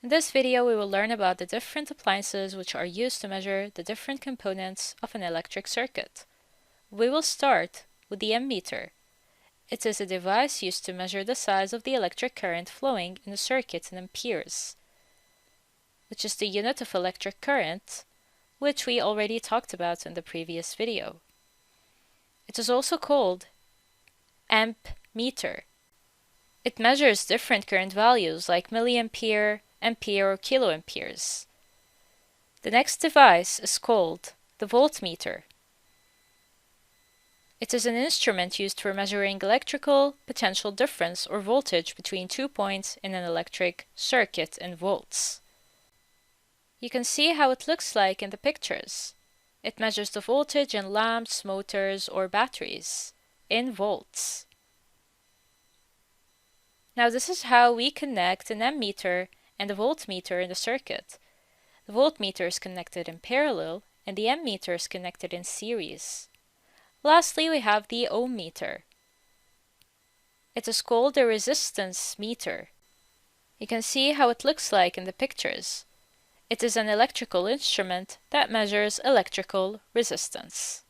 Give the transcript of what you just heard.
In this video, we will learn about the different appliances which are used to measure the different components of an electric circuit. We will start with the ammeter. It is a device used to measure the size of the electric current flowing in a circuit in amperes, which is the unit of electric current, which we already talked about in the previous video. It is also called amp meter. It measures different current values like milliampere, ampere, or kiloamperes. The next device is called the voltmeter. It is an instrument used for measuring electrical potential difference or voltage between 2 points in an electric circuit in volts. You can see how it looks like in the pictures. It measures the voltage in lamps, motors, or batteries in volts. Now this is how we connect an ammeter and a voltmeter in the circuit. The voltmeter is connected in parallel and the ammeter is connected in series. Lastly, we have the ohm meter. It is called a resistance meter. You can see how it looks like in the pictures. It is an electrical instrument that measures electrical resistance.